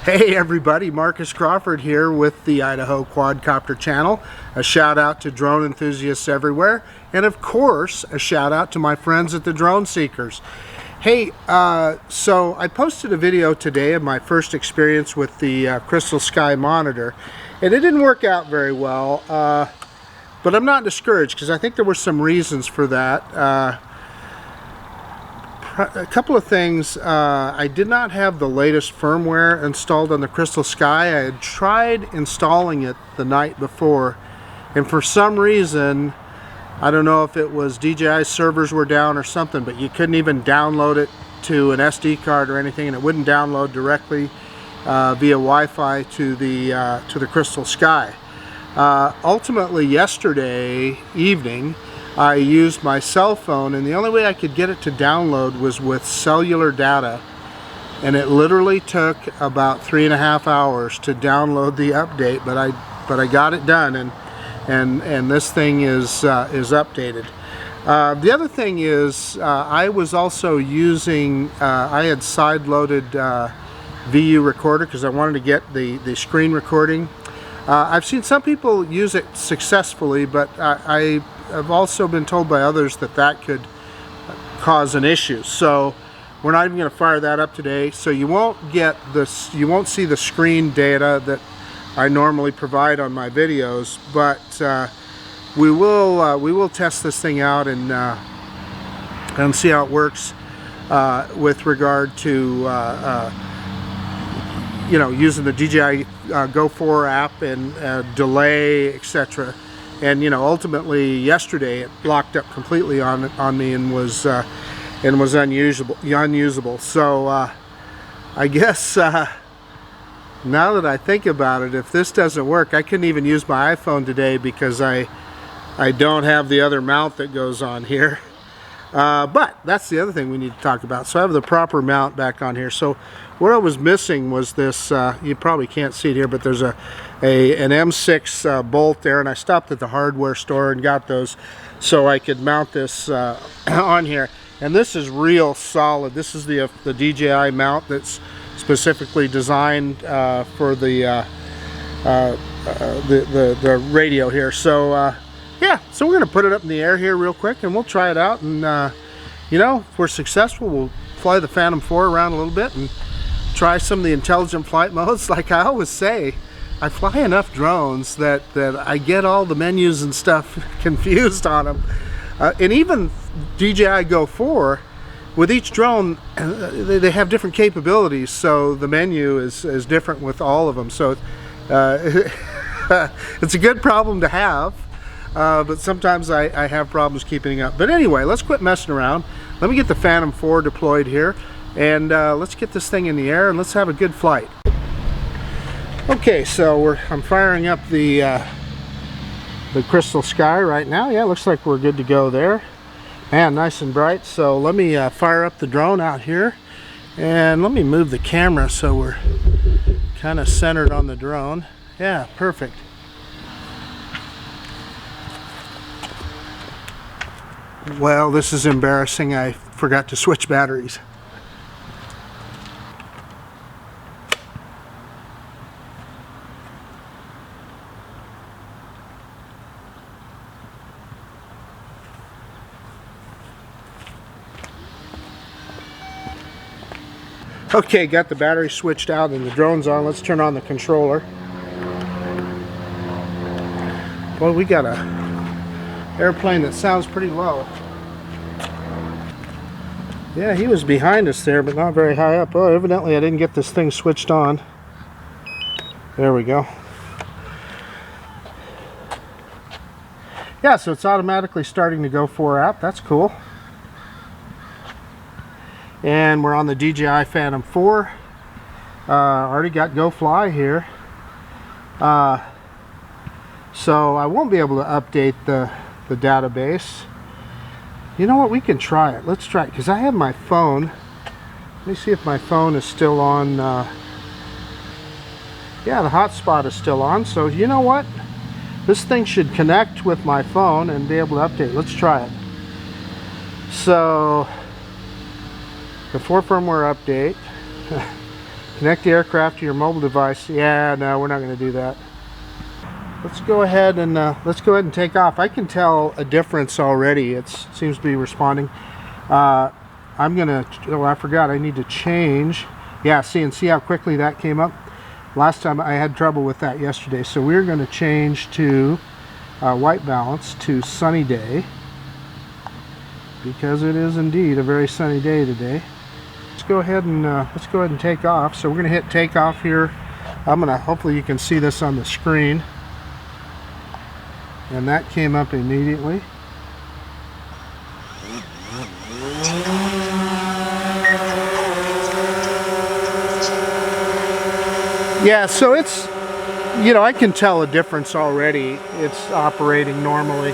Hey everybody, Marcus Crawford here with the Idaho Quadcopter channel. A shout out to drone enthusiasts everywhere, and of course a shout out to my friends at the Drone Seekers. Hey, so I posted a video today of my first experience with the CrystalSky monitor, and it didn't work out very well, but I'm not discouraged because I think there were some reasons for that. A couple of things. I did not have the latest firmware installed on the CrystalSky. I had tried installing it the night before, and for some reason, I don't know if it was DJI servers were down or something, but you couldn't even download it to an SD card or anything, and it wouldn't download directly via Wi-Fi to the CrystalSky. Ultimately, yesterday evening, I used my cell phone, and the only way I could get it to download was with cellular data, and it literally took about 3.5 hours to download the update, but I got it done, and this thing is updated. The other thing is I was also using I had side-loaded VU recorder because I wanted to get the screen recording. I've seen some people use it successfully, but I've also been told by others that that could cause an issue. So we're not even going to fire that up today. So you won't get this, you won't see the screen data that I normally provide on my videos, but we will test this thing out and see how it works with regard to you know, using the DJI Go 4 app and delay, etc. And you know, ultimately yesterday it locked up completely on me and was unusable. So I guess now that I think about it, if this doesn't work, I couldn't even use my iPhone today because I don't have the other mount that goes on here. But that's the other thing we need to talk about. So I have the proper mount back on here. So what I was missing was this, you probably can't see it here, but there's an M6 bolt there, and I stopped at the hardware store and got those so I could mount this on here. And this is real solid. This is the DJI mount that's specifically designed for the radio here. So yeah, so we're going to put it up in the air here real quick, and we'll try it out, and you know, if we're successful, we'll fly the Phantom 4 around a little bit and try some of the intelligent flight modes. Like I always say, I fly enough drones that I get all the menus and stuff confused on them. And even DJI Go 4, with each drone, they have different capabilities, so the menu is different with all of them. So it's a good problem to have. But sometimes I have problems keeping up. But anyway, let's quit messing around. Let me get the Phantom 4 deployed here, and let's get this thing in the air and let's have a good flight. Okay, so I'm firing up the CrystalSky right now. Yeah, looks like we're good to go there. Man, nice and bright. So let me fire up the drone out here, and let me move the camera so we're kind of centered on the drone. Yeah, perfect. Well, this is embarrassing. I forgot to switch batteries. Okay, got the battery switched out and the drone's on. Let's turn on the controller. Boy, we got a airplane that sounds pretty low. Yeah, he was behind us there, but not very high up. Oh, evidently I didn't get this thing switched on. There we go. Yeah, so it's automatically starting to Go 4 app. That's cool. And we're on the DJI Phantom 4. Already got Go Fly here. So I won't be able to update the database. You know what, we can try it. Let's try it, because I have my phone. Let me see if my phone is still on. Yeah, the hotspot is still on, so you know what, this thing should connect with my phone and be able to update. Let's try it. So the 4 firmware update Connect the aircraft to your mobile device. Yeah, no, we're not going to do that. Let's go ahead and take off. I can tell a difference already. It seems to be responding. I'm gonna. Oh, I forgot. I need to change. Yeah, see how quickly that came up. Last time I had trouble with that yesterday. So we're going to change to white balance to sunny day, because it is indeed a very sunny day today. Let's go ahead and take off. So we're going to hit takeoff here. Hopefully you can see this on the screen. And that came up immediately. Yeah, so it's, you know, I can tell a difference already. It's operating normally.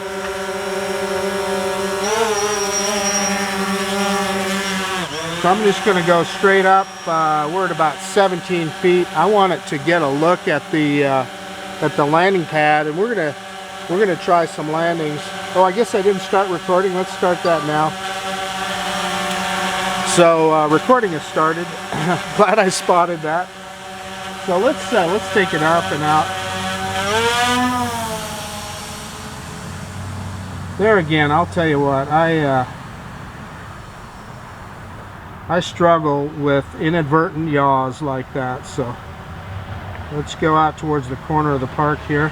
So I'm just going to go straight up. We're at about 17 feet. I want it to get a look at the landing pad, and we're gonna try some landings. Oh, I guess I didn't start recording. Let's start that now. So recording has started. Glad I spotted that. So let's take it up and out. There again, I'll tell you what, I struggle with inadvertent yaws like that. So let's go out towards the corner of the park here.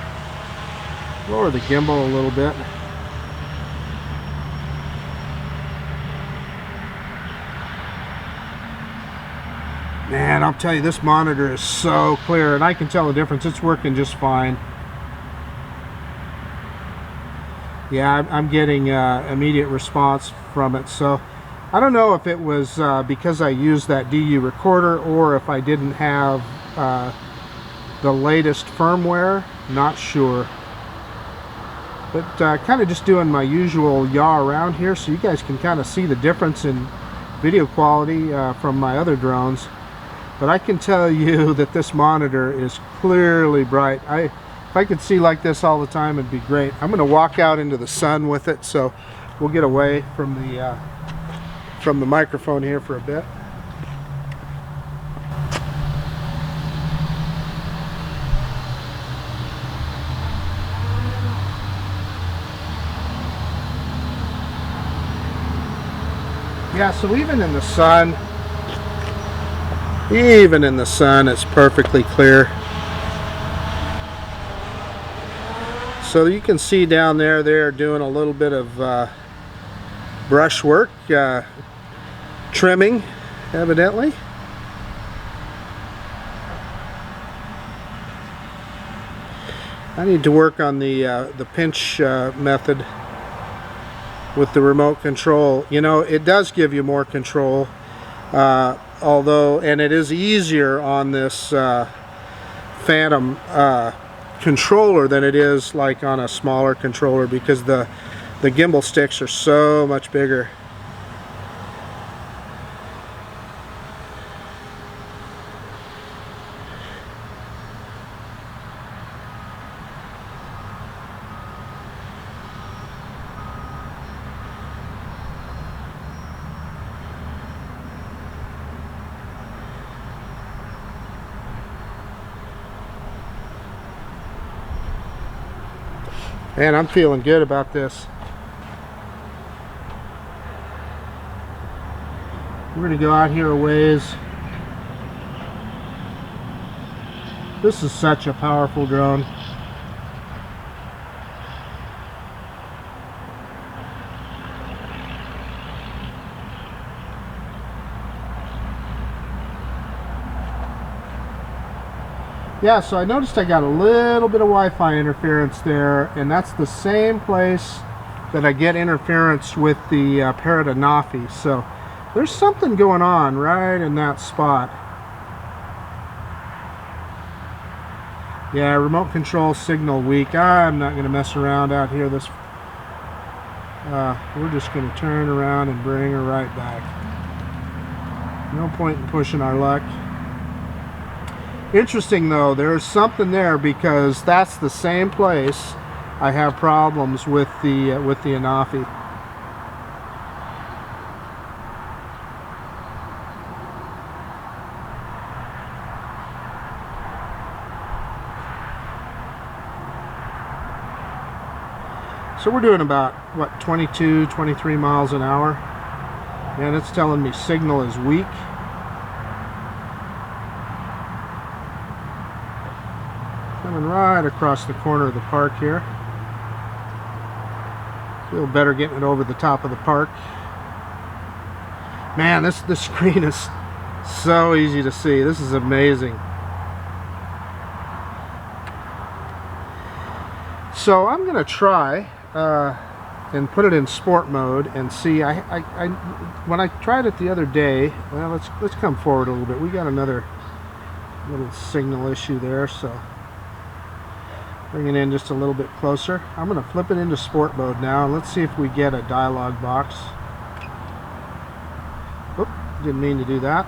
Lower the gimbal a little bit. Man, I'll tell you, this monitor is so clear, and I can tell the difference. It's working just fine. Yeah, I'm getting immediate response from it. So I don't know if it was because I used that DU recorder, or if I didn't have the latest firmware. Not sure. But kind of just doing my usual yaw around here, so you guys can kind of see the difference in video quality from my other drones. But I can tell you that this monitor is clearly bright. If I could see like this all the time, it'd be great. I'm going to walk out into the sun with it, so we'll get away from the microphone here for a bit. Yeah, so even in the sun, it's perfectly clear. So you can see down there, they're doing a little bit of brush work, trimming, evidently. I need to work on the pinch method with the remote control. You know, it does give you more control, although, and it is easier on this Phantom controller than it is like on a smaller controller, because the gimbal sticks are so much bigger. And I'm feeling good about this. We're going to go out here a ways. This is such a powerful drone. Yeah, so I noticed I got a little bit of Wi-Fi interference there, and that's the same place that I get interference with the Parrot Anafi. So there's something going on right in that spot. Yeah, remote control signal weak. I'm not going to mess around out here. We're just going to turn around and bring her right back. No point in pushing our luck. Interesting though, there's something there, because that's the same place I have problems with the Anafi. So we're doing about, what, 22, 23 miles an hour. And it's telling me signal is weak. Coming right across the corner of the park here. Feel better getting it over the top of the park. Man, this screen is so easy to see. This is amazing. So I'm going to try and put it in sport mode and see. When I tried it the other day, well, let's come forward a little bit. We got another little signal issue there, so bring it in just a little bit closer. I'm going to flip it into sport mode now, and let's see if we get a dialog box. Oop, didn't mean to do that.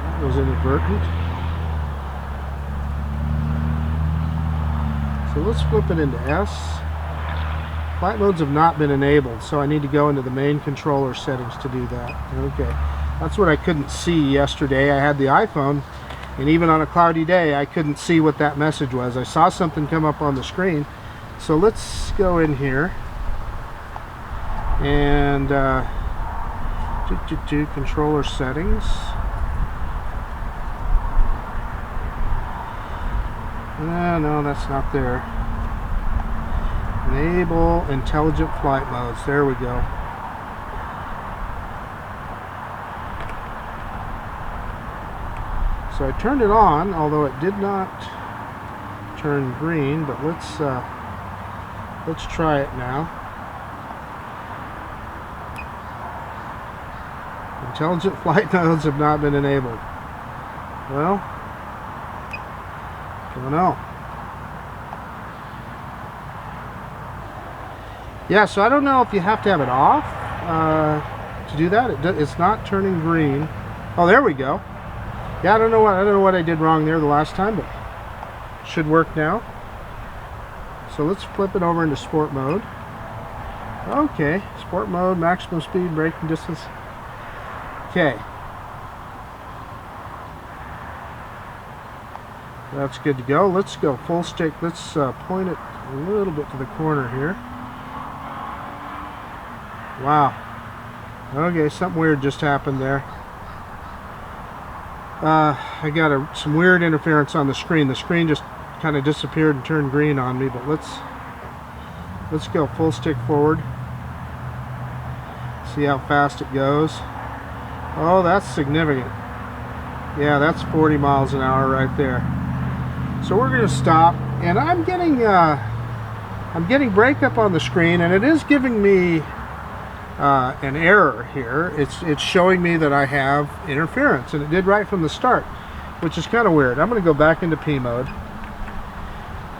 That was inadvertent. So let's flip it into S. Flight modes have not been enabled, so I need to go into the main controller settings to do that. Okay, that's what I couldn't see yesterday. I had the iPhone, and even on a cloudy day, I couldn't see what that message was. I saw something come up on the screen. So let's go in here and controller settings. No, that's not there. Enable intelligent flight modes. There we go. So I turned it on, although it did not turn green. But let's try it now. Intelligent flight modes have not been enabled. Well, I don't know. Yeah, so I don't know if you have to have it off to do that. It's not turning green. Oh, there we go. Yeah, I don't know what I did wrong there the last time, but it should work now. So let's flip it over into sport mode. Okay, sport mode, maximum speed, braking distance. Okay. That's good to go. Let's go full stick. Let's point it a little bit to the corner here. Wow. Okay, something weird just happened there. I got some weird interference on the screen. The screen just kind of disappeared and turned green on me, but let's go full stick forward. See how fast it goes. Oh, that's significant. Yeah, that's 40 miles an hour right there. So we're going to stop, and I'm getting breakup on the screen, and it is giving me an error here. It's showing me that I have interference, and it did right from the start, which is kind of weird. I'm going to go back into P mode,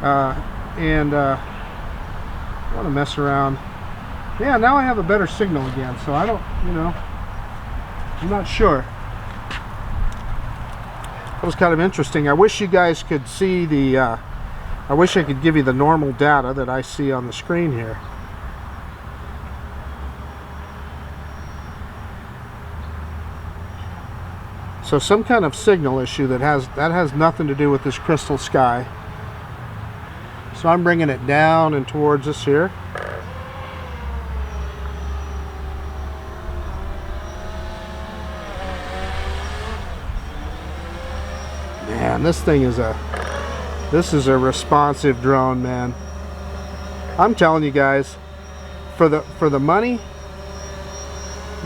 and I want to mess around. Yeah, now I have a better signal again, so I don't, I'm not sure. That was kind of interesting. I wish you guys could see the I wish I could give you the normal data that I see on the screen here. So some kind of signal issue that has nothing to do with this CrystalSky. So I'm bringing it down and towards us here. Man, this is a responsive drone, man. I'm telling you guys, for the money,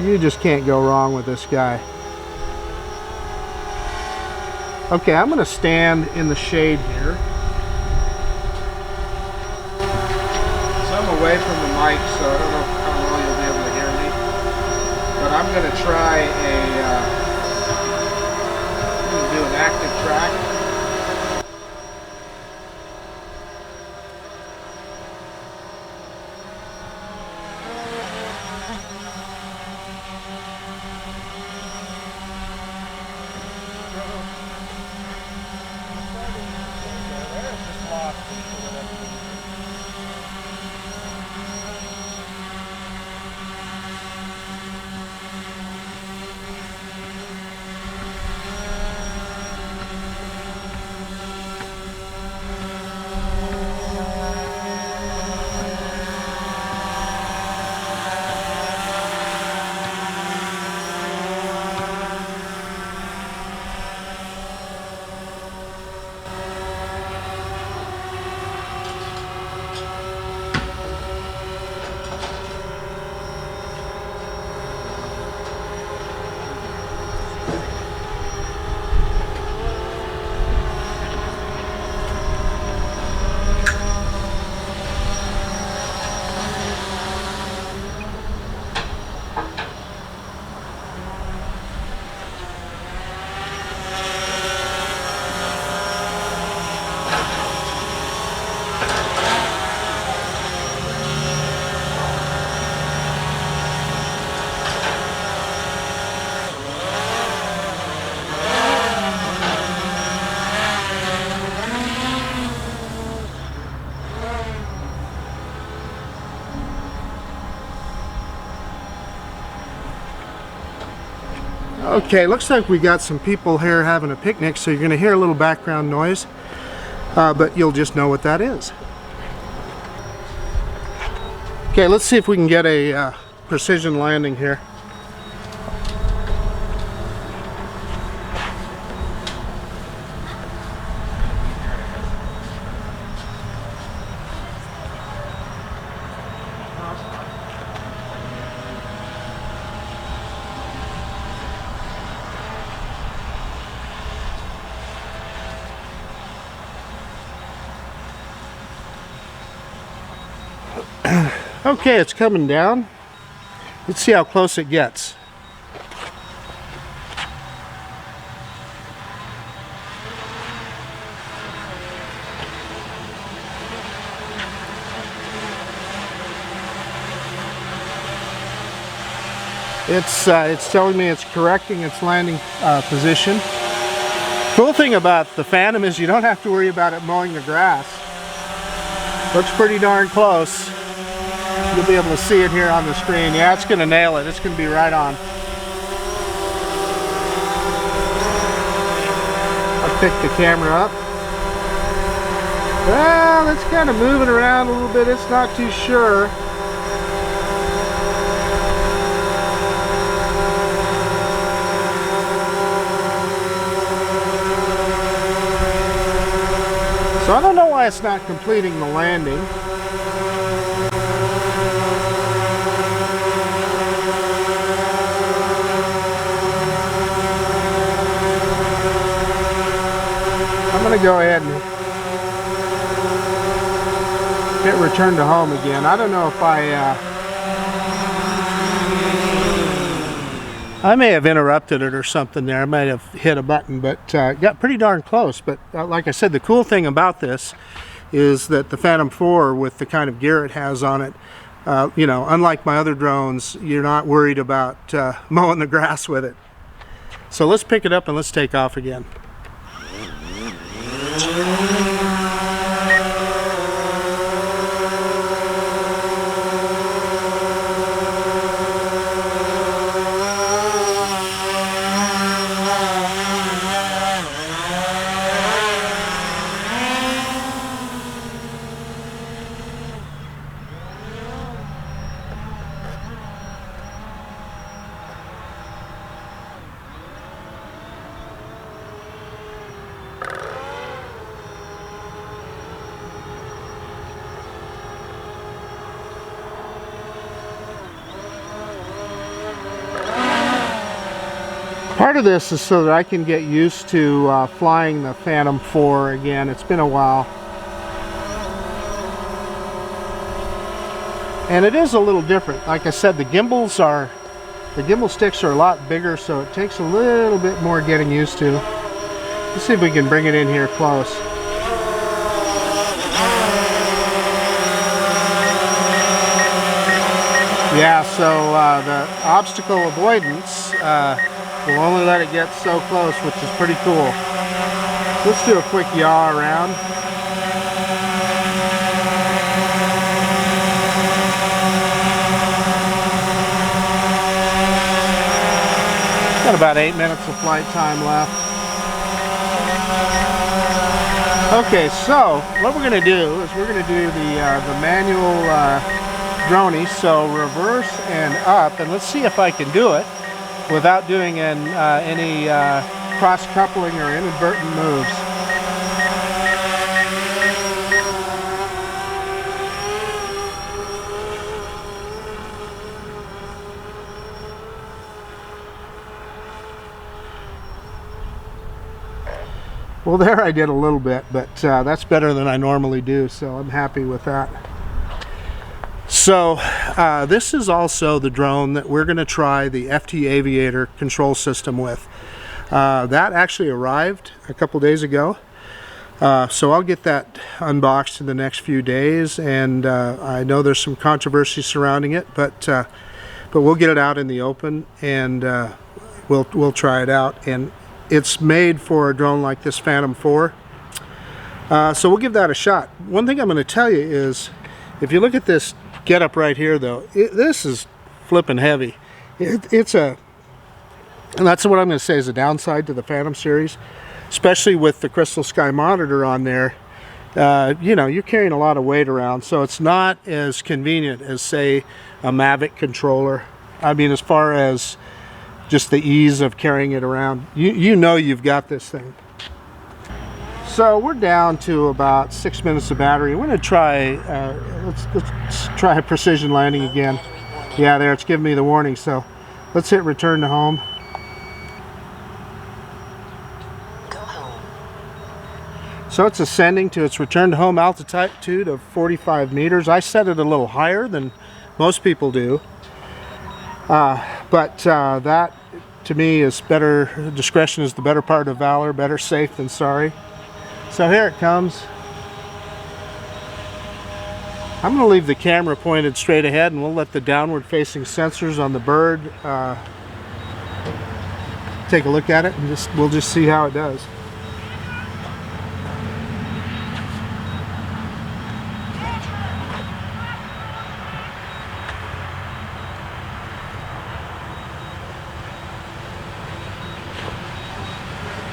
you just can't go wrong with this guy. Okay, I'm gonna stand in the shade here. So I'm away from the mic, so I don't know how well you'll be able to hear me. But I'm gonna try I'm gonna do an active track. Okay, looks like we got some people here having a picnic, so you're going to hear a little background noise, but you'll just know what that is. Okay, let's see if we can get a precision landing here. Okay, it's coming down. Let's see how close it gets. It's telling me it's correcting its landing position. Cool thing about the Phantom is you don't have to worry about it mowing the grass. Looks pretty darn close. You'll be able to see it here on the screen. Yeah, it's going to nail it. It's going to be right on. I'll pick the camera up. Well, it's kind of moving around a little bit. It's not too sure. So I don't know why it's not completing the landing. I'm going to go ahead and hit return to home again. I don't know if I may have interrupted it or something there. I might have hit a button, but got pretty darn close. But like I said, the cool thing about this is that the Phantom 4, with the kind of gear it has on it, you know, unlike my other drones, you're not worried about mowing the grass with it. So let's pick it up and let's take off again. Part of this is so that I can get used to flying the Phantom 4 again. It's been a while. And it is a little different. Like I said, the gimbal sticks are a lot bigger, so it takes a little bit more getting used to. Let's see if we can bring it in here close. Yeah, so the obstacle avoidance will only let it get so close, which is pretty cool. Let's do a quick yaw around. Got about 8 minutes of flight time left. Okay, so what we're going to do is we're going to do the manual droney, so reverse and up, and let's see if I can do it without doing any cross-coupling or inadvertent moves. Well, there I did a little bit, but that's better than I normally do, so I'm happy with that. So this is also the drone that we're going to try the FT Aviator control system with. That actually arrived a couple days ago, so I'll get that unboxed in the next few days, and I know there's some controversy surrounding it, but we'll get it out in the open, and we'll try it out. And it's made for a drone like this Phantom 4, so we'll give that a shot. One thing I'm going to tell you is, if you look at this get up right here, though, this is flipping heavy. It's a And that's what I'm going to say is a downside to the Phantom series, especially with the CrystalSky monitor on there. You know, you're carrying a lot of weight around, so it's not as convenient as, say, a Mavic controller. I mean, as far as just the ease of carrying it around, you know you've got this thing. So we're down to about 6 minutes of battery. We're going to try, let's try a precision landing again. Yeah, there, it's giving me the warning, so let's hit return to home. So it's ascending to its return to home altitude of 45 meters. I set it a little higher than most people do. But that to me is better. Discretion is the better part of valor. Better safe than sorry. So here it comes. I'm going to leave the camera pointed straight ahead, and we'll let the downward facing sensors on the bird take a look at it, and we'll just see how it does.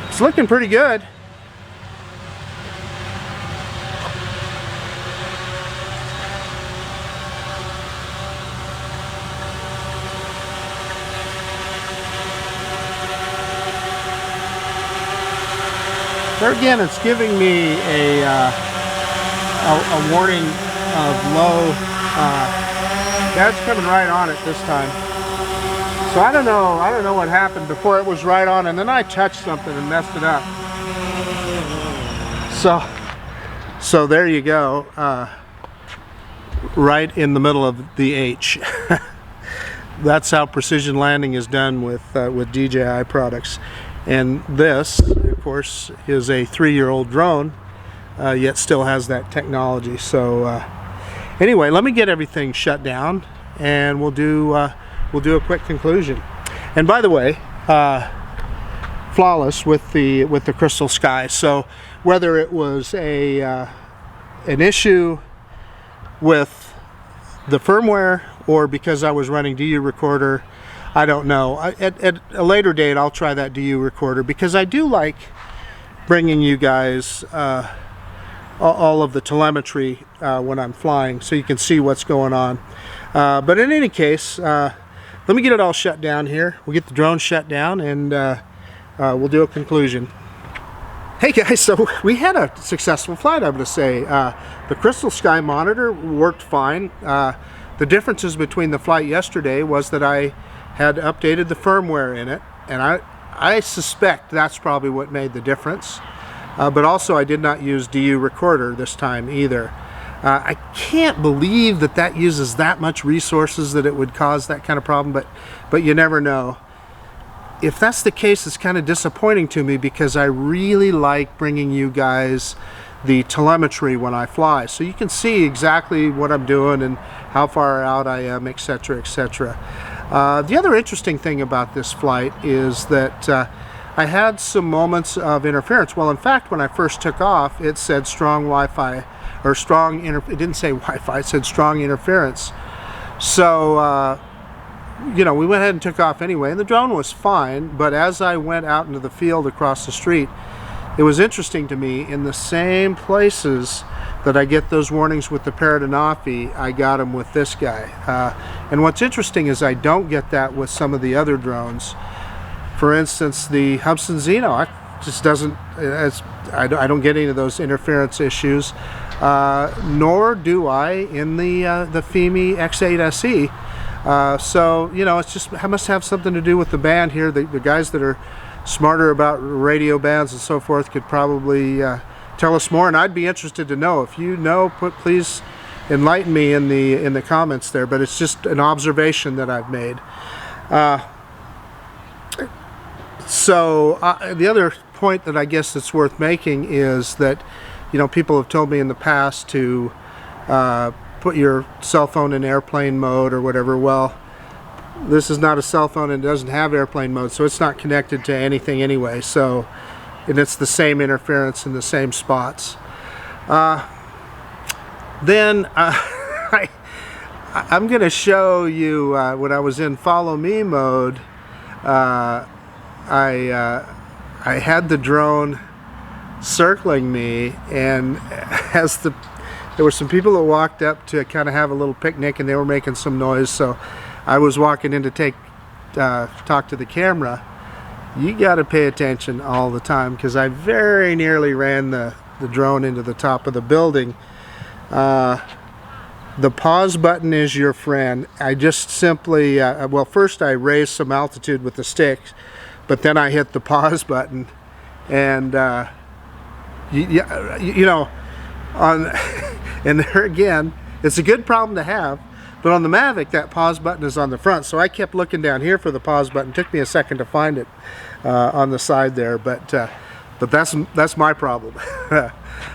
It's looking pretty good. There again, it's giving me a warning of low. That's coming right on it this time. So I don't know what happened before it was right on, and then I touched something and messed it up. So there you go, right in the middle of the H. That's how precision landing is done with DJI products. And this, of course, is a 3-year-old drone, yet still has that technology. So anyway, let me get everything shut down, and we'll do a quick conclusion. And by the way, flawless with the CrystalSky. So whether it was an issue with the firmware or because I was running DU recorder, I don't know. At a later date, I'll try that DU recorder, because I do like bringing you guys all of the telemetry when I'm flying, so you can see what's going on. But in any case, let me get it all shut down here. We'll get the drone shut down, and we'll do a conclusion. Hey guys, so we had a successful flight, I'm going to say. The CrystalSky monitor worked fine. The differences between the flight yesterday was that I had updated the firmware in it, and I suspect that's probably what made the difference. But also I did not use DU recorder this time either. I can't believe that uses that much resources that it would cause that kind of problem, but you never know. If that's the case, it's kind of disappointing to me, because I really like bringing you guys the telemetry when I fly, so you can see exactly what I'm doing and how far out I am, etc., etc. The other interesting thing about this flight is that I had some moments of interference. Well, in fact, when I first took off, it said strong Wi-Fi, or it didn't say Wi-Fi, it said strong interference. So, you know, we went ahead and took off anyway, and the drone was fine, but as I went out into the field across the street, it was interesting to me, in the same places that I get those warnings with the Paradenofi, I got them with this guy. And what's interesting is I don't get that with some of the other drones. For instance, the Hubsan Zeno, just doesn't, I don't get any of those interference issues, nor do I in the FIMI X8 SE. So, you know, it must have something to do with the band here. The guys that are smarter about radio bands and so forth could probably tell us more, and I'd be interested to know. If you know, please enlighten me in the comments there. But it's just an observation that I've made. The other point that I guess that's worth making is that, you know, people have told me in the past to put your cell phone in airplane mode or whatever. Well, this is not a cell phone and it doesn't have airplane mode, so it's not connected to anything anyway. So, and it's the same interference in the same spots. Then I'm going to show you when I was in follow me mode. I had the drone circling me, and as there were some people that walked up to kind of have a little picnic, and they were making some noise, so I was walking in to talk to the camera. You got to pay attention all the time, because I very nearly ran the drone into the top of the building. The pause button is your friend. I just simply, well, first I raised some altitude with the stick, but then I hit the pause button, and you know, and there again, it's a good problem to have, but on the Mavic, that pause button is on the front, so I kept looking down here for the pause button. It took me a second to find it on the side there, but that's my problem.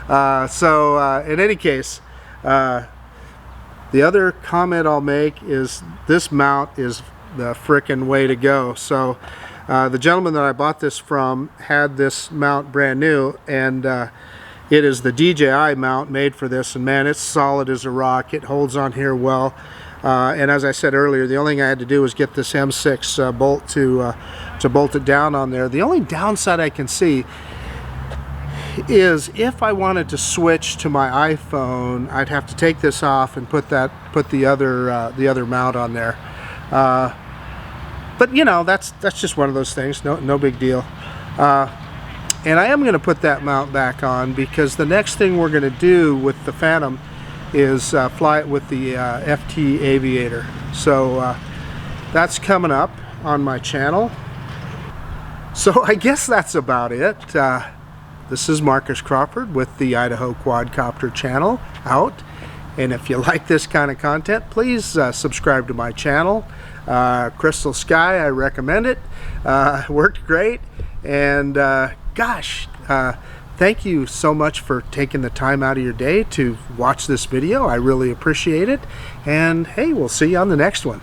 In any case, the other comment I'll make is this mount is the frickin' way to go. So the gentleman that I bought this from had this mount brand new, and it is the DJI mount made for this, and man, it's solid as a rock. It holds on here well, and as I said earlier, the only thing I had to do was get this M6 bolt to bolt it down on there. The only downside I can see is if I wanted to switch to my iPhone, I'd have to take this off and put the other mount on there. But you know, that's just one of those things. No big deal. And I am going to put that mount back on, because the next thing we're going to do with the Phantom is fly it with the FT Aviator. So that's coming up on my channel. So I guess that's about it. This is Marcus Crawford with the Idaho Quadcopter channel out. And if you like this kind of content, please subscribe to my channel. CrystalSky, I recommend it. Worked great. And gosh, thank you so much for taking the time out of your day to watch this video. I really appreciate it. And hey, we'll see you on the next one.